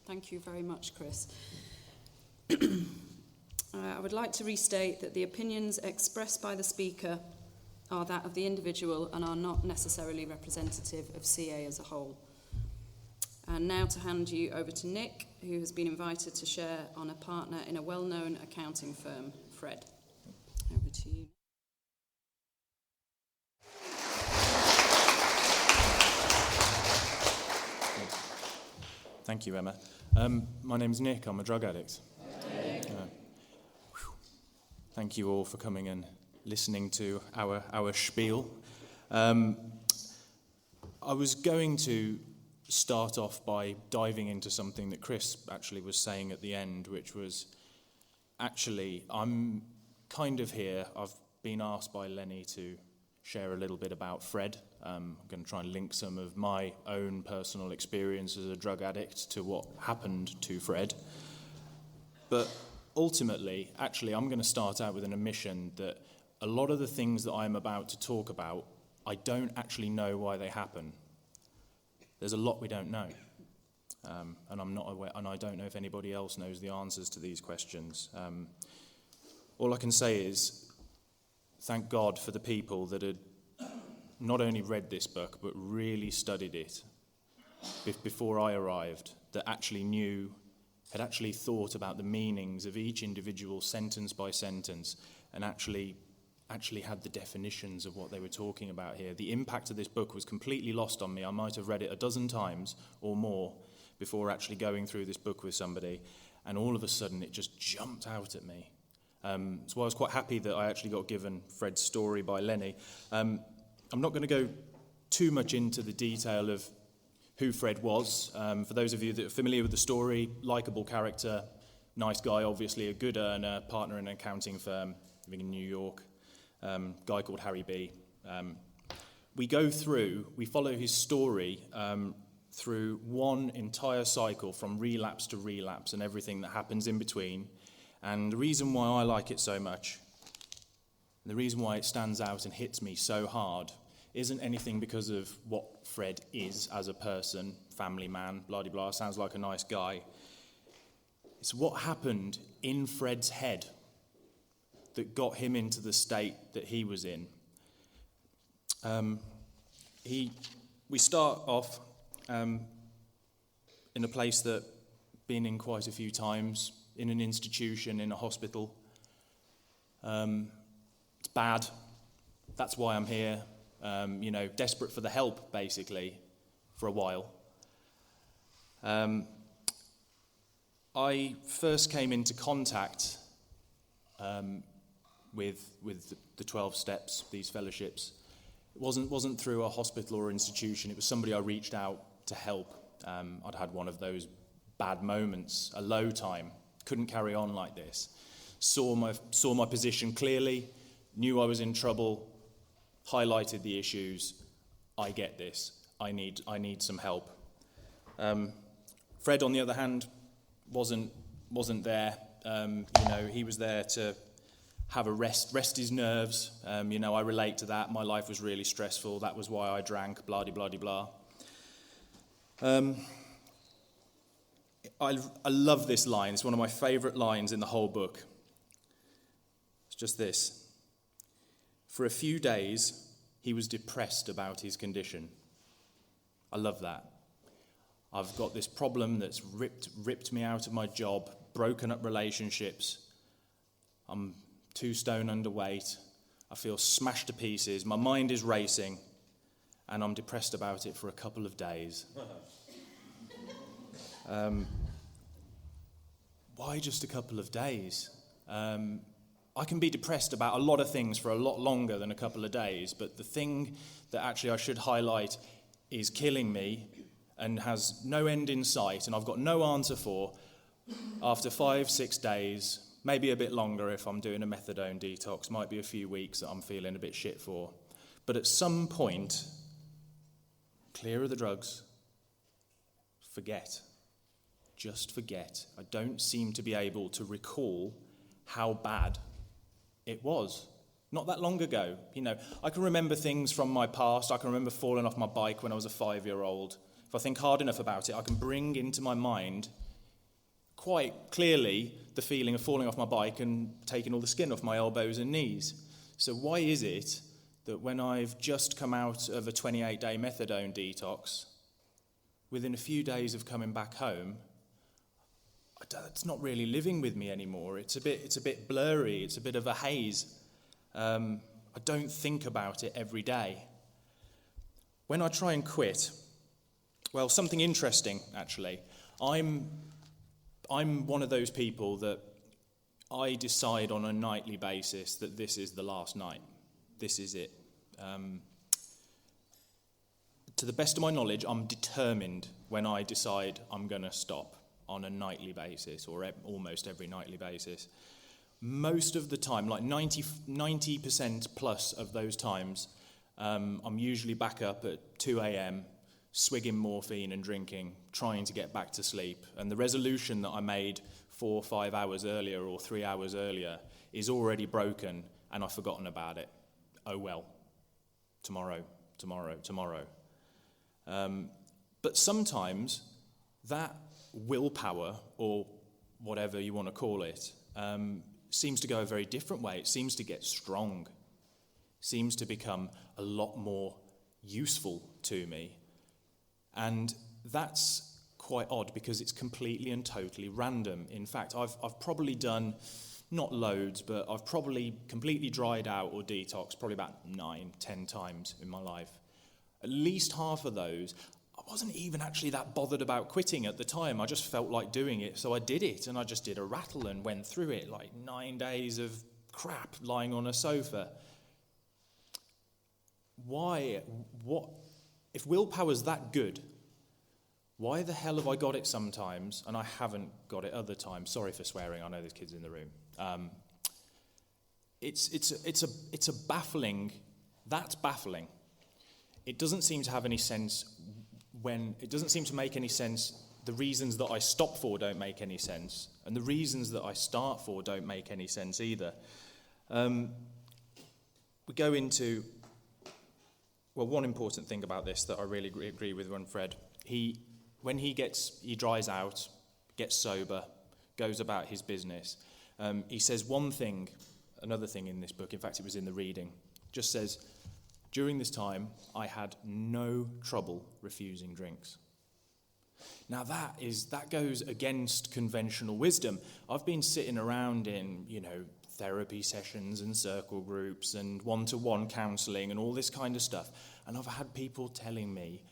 Thank you very much, Chris. I would like to restate that the opinions expressed by the speaker are that of the individual and are not necessarily representative of CA as a whole. And now to hand you over to Nick, who has been invited to share on a partner in a well-known accounting firm, Fred. Over to you. Thank you, Emma. My name's Nick. I'm a drug addict. Thank you all for coming and listening to our spiel. I was going to start off by diving into something that Chris actually was saying at the end, which was, actually, I'm kind of here. I've been asked by Lenny to share a little bit about Fred. I'm going to try and link some of my own personal experience as a drug addict to what happened to Fred. But ultimately, actually, I'm going to start out with an admission that a lot of the things that I'm about to talk about, I don't actually know why they happen. There's a lot we don't know, and I'm not aware, and I don't know if anybody else knows the answers to these questions. All I can say is, thank God for the people that had not only read this book, but really studied it before I arrived, that actually knew, had actually thought about the meanings of each individual sentence by sentence, and actually had the definitions of what they were talking about here. The impact of this book was completely lost on me. I might have read it a dozen times or more before actually going through this book with somebody, and all of a sudden it just jumped out at me. So I was quite happy that I actually got given Fred's story by Lenny. I'm not going to go too much into the detail of who Fred was. For those of you that are familiar with the story, likeable character, nice guy, obviously a good earner, partner in an accounting firm, living in New York. Guy called Harry B. We follow his story through one entire cycle from relapse to relapse and everything that happens in between. And the reason why I like it so much, the reason why it stands out and hits me so hard, isn't anything because of what Fred is as a person, family man, blah-de-blah, sounds like a nice guy. It's what happened in Fred's head that got him into the state that he was in. We start off in a place that been in quite a few times, in an institution, in a hospital. It's bad. That's why I'm here. Desperate for the help, basically, for a while. I first came into contact with the 12 steps, these fellowships. It wasn't through a hospital or institution. It was somebody I reached out to help. I'd had one of those bad moments, a low time. Couldn't carry on like this. Saw my position clearly, knew I was in trouble, highlighted the issues. I get this. I need some help. Fred, on the other hand, wasn't there. He was there to have a rest his nerves. I relate to that. My life was really stressful. That was why I drank, blah-de-blah-de-blah. I love this line. It's one of my favourite lines in the whole book. It's just this. For a few days, he was depressed about his condition. I love that. I've got this problem that's ripped me out of my job, broken up relationships. I'm 2 stone underweight. I feel smashed to pieces. My mind is racing, and I'm depressed about it for a couple of days. Why just a couple of days? I can be depressed about a lot of things for a lot longer than a couple of days, but the thing that actually I should highlight is killing me and has no end in sight, and I've got no answer for, after 5-6 days, maybe a bit longer if I'm doing a methadone detox, might be a few weeks that I'm feeling a bit shit for. But at some point, clear of the drugs, forget. Just forget. I don't seem to be able to recall how bad it was. Not that long ago. I can remember things from my past. I can remember falling off my bike when I was a 5-year-old. If I think hard enough about it, I can bring into my mind quite clearly the feeling of falling off my bike and taking all the skin off my elbows and knees. So why is it that when I've just come out of a 28-day methadone detox, within a few days of coming back home, it's not really living with me anymore. It's a bit blurry. It's a bit of a haze. I don't think about it every day. When I try and quit, well, something interesting actually. I'm one of those people that I decide on a nightly basis that this is the last night. This is it. To the best of my knowledge, I'm determined when I decide I'm going to stop on a nightly basis, or almost every nightly basis. Most of the time, like 90% plus of those times, I'm usually back up at 2 a.m, swigging morphine and drinking, trying to get back to sleep. And the resolution that I made 4 or 5 hours earlier or 3 hours earlier is already broken, and I've forgotten about it. Oh well, tomorrow. But sometimes that willpower, or whatever you want to call it, seems to go a very different way. It seems to get strong, seems to become a lot more useful to me. And that's quite odd because it's completely and totally random. In fact, I've probably done, not loads, but I've probably completely dried out or detoxed probably about 9-10 times in my life. At least half of those, I wasn't even actually that bothered about quitting at the time. I just felt like doing it, so I did it, and I just did a rattle and went through it, like 9 days of crap lying on a sofa. If willpower's that good, why the hell have I got it sometimes and I haven't got it other times? Sorry for swearing, I know there's kids in the room. It's a baffling, that's baffling. It doesn't seem to have any sense it doesn't seem to make any sense. The reasons that I stop for don't make any sense, and the reasons that I start for don't make any sense either. We go into, well, one important thing about this that I really agree with Fred. When he dries out, gets sober, goes about his business, he says another thing in this book, in fact it was in the reading, just says, during this time, I had no trouble refusing drinks. Now that goes against conventional wisdom. I've been sitting around in, therapy sessions and circle groups and one-to-one counselling and all this kind of stuff, and I've had people telling me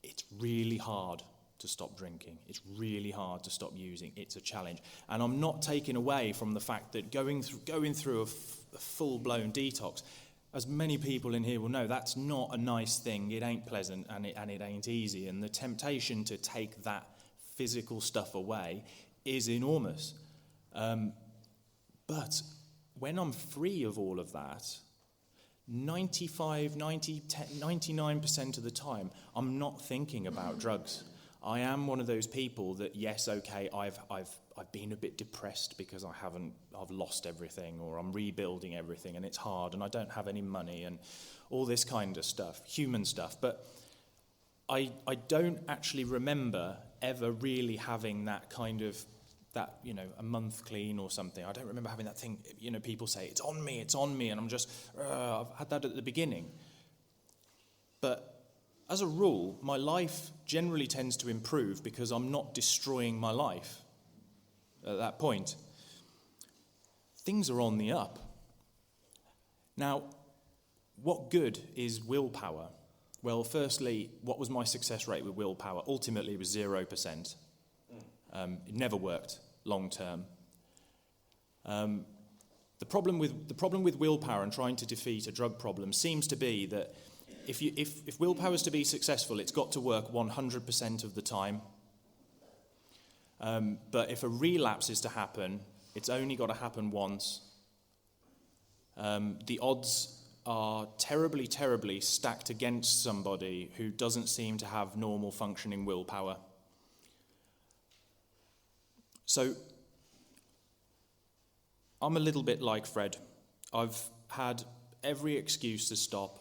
it's really hard to stop drinking. It's really hard to stop using. It's a challenge. And I'm not taking away from the fact that going through a full-blown detox, as many people in here will know, that's not a nice thing. It ain't pleasant and it ain't easy. And the temptation to take that physical stuff away is enormous. But when I'm free of all of that, 99% of the time, I'm not thinking about drugs. I am one of those people that, yes, okay, I've been a bit depressed because I've lost everything, or I'm rebuilding everything and it's hard and I don't have any money and all this kind of stuff, human stuff. But I don't actually remember ever really having that kind of, a month clean or something. I don't remember having that thing, people say, it's on me, and I'm just, I've had that at the beginning. But as a rule, my life generally tends to improve because I'm not destroying my life at that point. Things are on the up. Now, what good is willpower? Well, firstly, what was my success rate with willpower? Ultimately, it was 0%. It never worked long term. The problem with willpower and trying to defeat a drug problem seems to be that if willpower is to be successful, it's got to work 100% of the time. But if a relapse is to happen, it's only got to happen once. The odds are terribly, terribly stacked against somebody who doesn't seem to have normal functioning willpower. So, I'm a little bit like Fred. I've had every excuse to stop,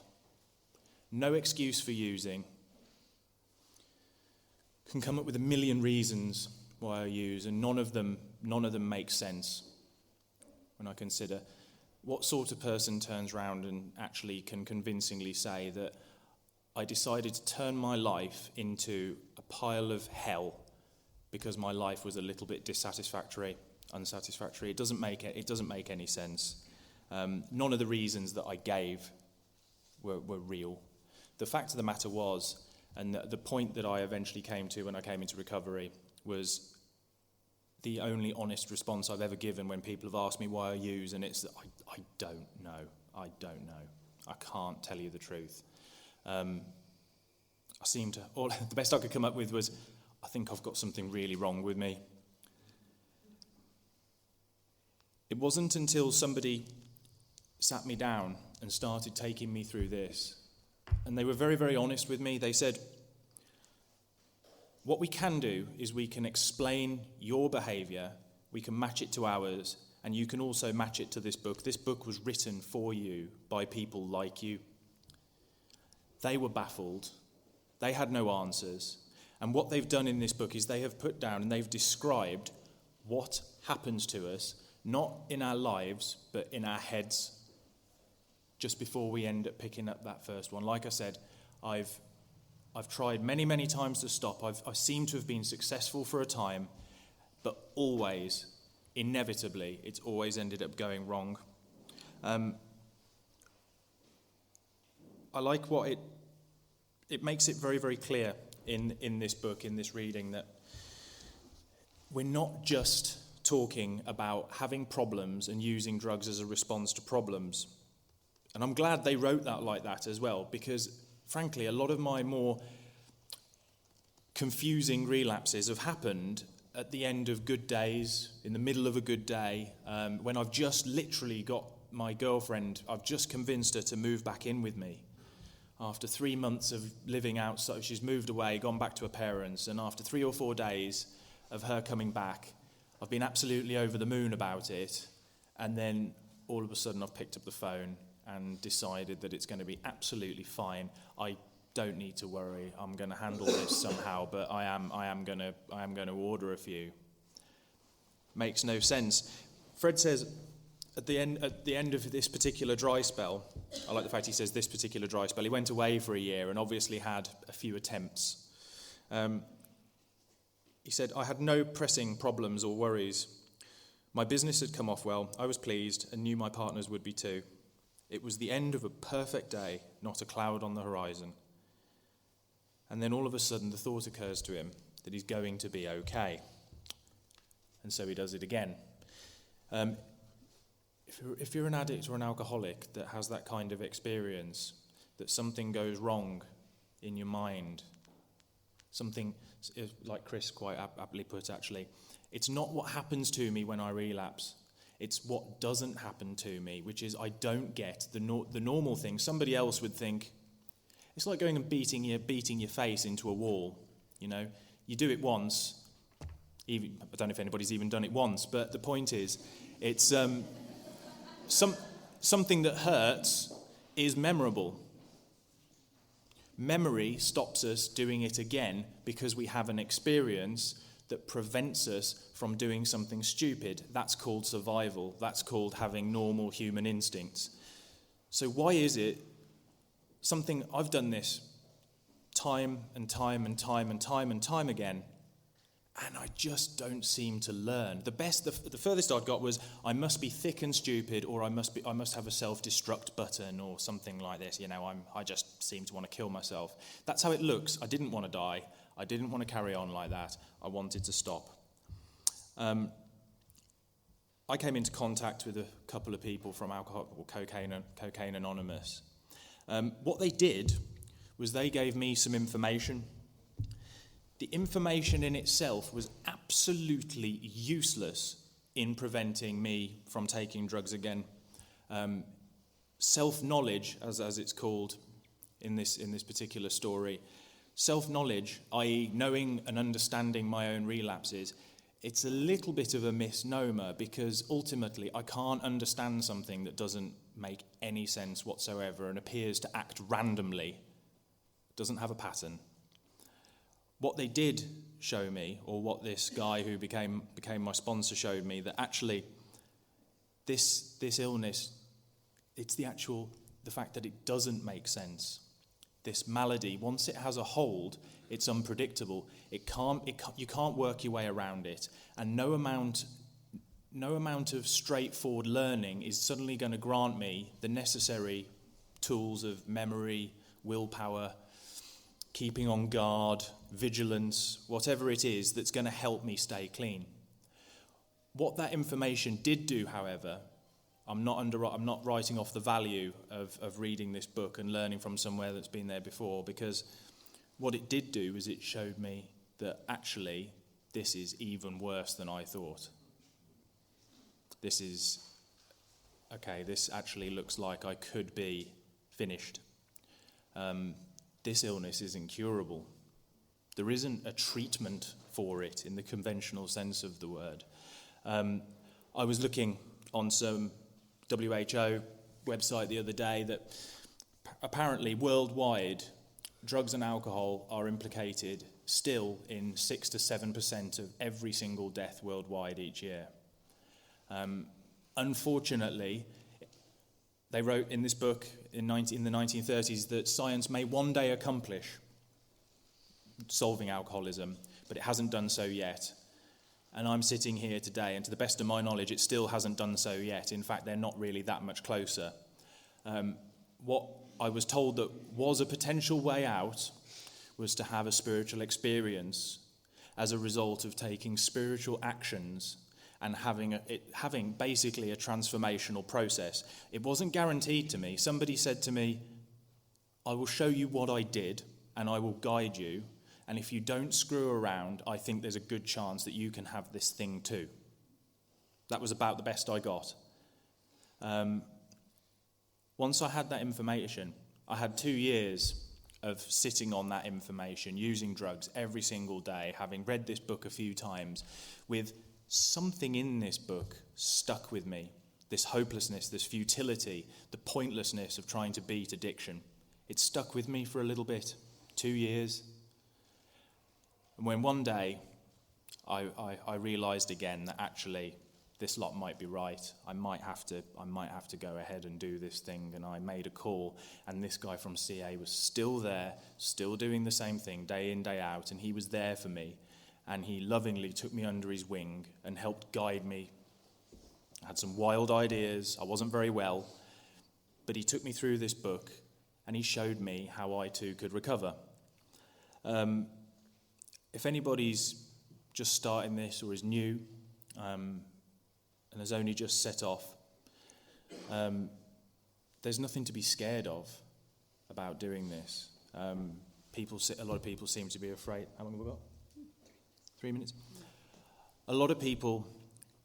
no excuse for using, can come up with a million reasons why I use, and none of them make sense when I consider what sort of person turns round and actually can convincingly say that I decided to turn my life into a pile of hell because my life was a little bit unsatisfactory. It doesn't make any sense. None of the reasons that I gave were real. The fact of the matter was, and the point that I eventually came to when I came into recovery, was the only honest response I've ever given when people have asked me why I use, and it's that I don't know. I don't know. I can't tell you the truth. The best I could come up with was, I think I've got something really wrong with me. It wasn't until somebody sat me down and started taking me through this, and they were very, very honest with me. They said, what we can do is we can explain your behaviour, we can match it to ours, and you can also match it to this book. This book was written for you by people like you. They were baffled. They had no answers. And what they've done in this book is they have put down and they've described what happens to us, not in our lives, but in our heads, just before we end up picking up that first one. Like I said, I've tried many, many times to stop. I seem to have been successful for a time, but always, inevitably, it's always ended up going wrong. I like what it makes it very, very clear in this book, in this reading, that we're not just talking about having problems and using drugs as a response to problems. And I'm glad they wrote that like that as well, because frankly, a lot of my more confusing relapses have happened at the end of good days, in the middle of a good day, when I've just literally got my girlfriend, I've just convinced her to move back in with me. After 3 months of living out, so she's moved away, gone back to her parents, and after 3 or 4 days of her coming back, I've been absolutely over the moon about it, and then all of a sudden I've picked up the phone and decided that it's going to be absolutely fine. I don't need to worry. I'm going to handle this somehow, but I am going to order a few. Makes no sense. Fred says at the end of this particular dry spell, I like the fact he says this particular dry spell, he went away for a year and obviously had a few attempts. He said, I had no pressing problems or worries. My business had come off well. I was pleased and knew my partners would be too. It was the end of a perfect day, not a cloud on the horizon. And then all of a sudden the thought occurs to him that he's going to be okay. And so he does it again. If you're an addict or an alcoholic that has that kind of experience, that something goes wrong in your mind, something, like Chris quite aptly put actually, it's not what happens to me when I relapse. It's what doesn't happen to me, which is I don't get the normal thing. Somebody else would think, it's like going and beating your face into a wall. You know, you do it once. I don't know if anybody's even done it once, but the point is, it's something that hurts is memorable. Memory stops us doing it again because we have an experience that prevents us from doing something stupid. That's called survival. That's called having normal human instincts. So why is it something, I've done this time and time and time and time and time again, and I just don't seem to learn. The furthest I'd got was I must be thick and stupid, or I must have a self-destruct button or something like this. You know, I just seem to want to kill myself. That's how it looks. I didn't want to die. I didn't want to carry on like that. I wanted to stop. I came into contact with a couple of people from Alcohol or Cocaine Anonymous. What they did was they gave me some information. The information in itself was absolutely useless in preventing me from taking drugs again. Self-knowledge, as it's called in this particular story, self-knowledge, i.e. knowing and understanding my own relapses, it's a little bit of a misnomer because ultimately I can't understand something that doesn't make any sense whatsoever and appears to act randomly, doesn't have a pattern. what they did show me, or what this guy who became my sponsor showed me, that actually this illness, it's the fact that it doesn't make sense. This malady, once it has a hold, it's unpredictable. You can't work your way around it, and no amount of straightforward learning is suddenly going to grant me the necessary tools of memory, willpower, keeping on guard, vigilance, whatever it is that's going to help me stay clean. What that information did do, however, I'm not writing off the value of reading this book and learning from somewhere that's been there before, because what it did do is it showed me that actually this is even worse than I thought. This actually looks like I could be finished. This illness is incurable. There isn't a treatment for it in the conventional sense of the word. I was looking on some WHO website the other day that apparently worldwide drugs and alcohol are implicated still in 6 to 7% of every single death worldwide each year. Unfortunately, they wrote in this book in the 1930s that science may one day accomplish solving alcoholism, but it hasn't done so yet. And I'm sitting here today, and to the best of my knowledge, it still hasn't done so yet. In fact, they're not really that much closer. What I was told that was a potential way out was to have a spiritual experience as a result of taking spiritual actions and having basically a transformational process. It wasn't guaranteed to me. Somebody said to me, I will show you what I did and I will guide you, and if you don't screw around, I think there's a good chance that you can have this thing too. That was about the best I got. Once I had that information, I had 2 years of sitting on that information, using drugs every single day, having read this book a few times, with something in this book stuck with me. This hopelessness, this futility, the pointlessness of trying to beat addiction. It stuck with me for a little bit, 2 years. And when one day I realised again that actually this lot might be right, I might have to go ahead and do this thing, and I made a call, and this guy from CA was still there, still doing the same thing day in, day out, and he was there for me, and he lovingly took me under his wing and helped guide me. I had some wild ideas, I wasn't very well, but he took me through this book, and he showed me how I too could recover. If anybody's just starting this or is new, and has only just set off, there's nothing to be scared of about doing this. A lot of people seem to be afraid. How long have we got? 3 minutes? A lot of people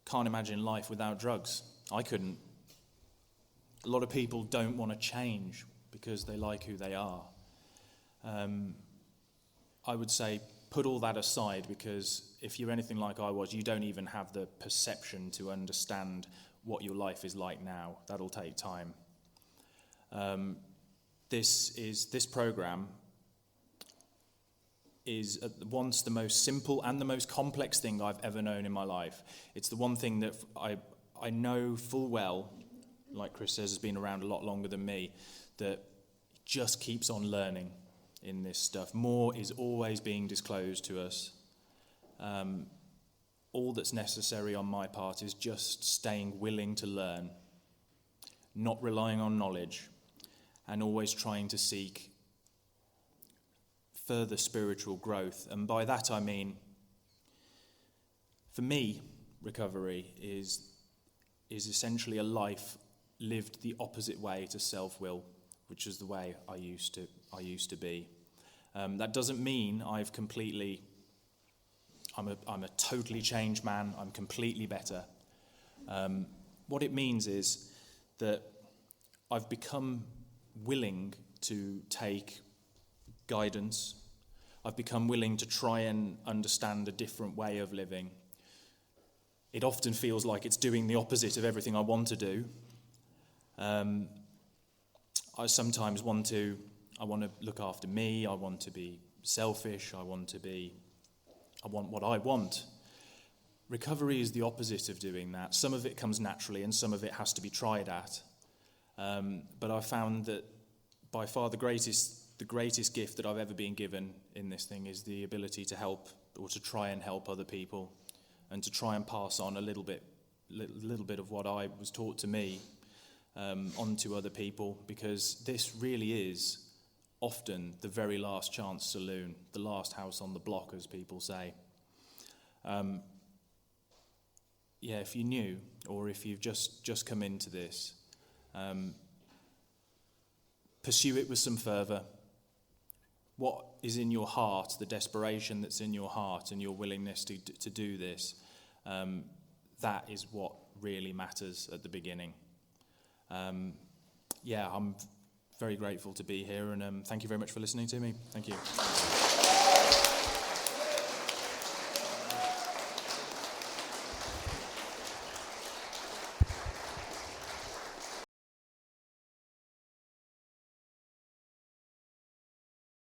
can't imagine life without drugs. I couldn't. A lot of people don't want to change because they like who they are. I would say put all that aside, because if you're anything like I was, you don't even have the perception to understand what your life is like now. That'll take time. This program is at once the most simple and the most complex thing I've ever known in my life. It's the one thing that I know full well, like Chris says, has been around a lot longer than me, that just keeps on learning in this stuff. More is always being disclosed to us. All that's necessary on my part is just staying willing to learn, not relying on knowledge, and always trying to seek further spiritual growth. And by that I mean, for me, recovery is essentially a life lived the opposite way to self-will, which is the way I used to be. That doesn't mean I'm a totally changed man. I'm completely better. What it means is that I've become willing to take guidance. I've become willing to try and understand a different way of living. It often feels like it's doing the opposite of everything I want to do. I sometimes want to look after me. I want to be selfish, I want what I want. Recovery is the opposite of doing that. Some of it comes naturally and some of it has to be tried at. But I found that by far the greatest gift that I've ever been given in this thing is the ability to help, or to try and help other people, and to try and pass on a little bit of what I was taught to me onto other people, because this really is often the very last chance saloon, the last house on the block, as people say. If you knew, or if you've just come into this, pursue it with some fervour. What is in your heart, the desperation that's in your heart and your willingness to do this, that is what really matters at the beginning. I'm very grateful to be here, and thank you very much for listening to me. Thank you.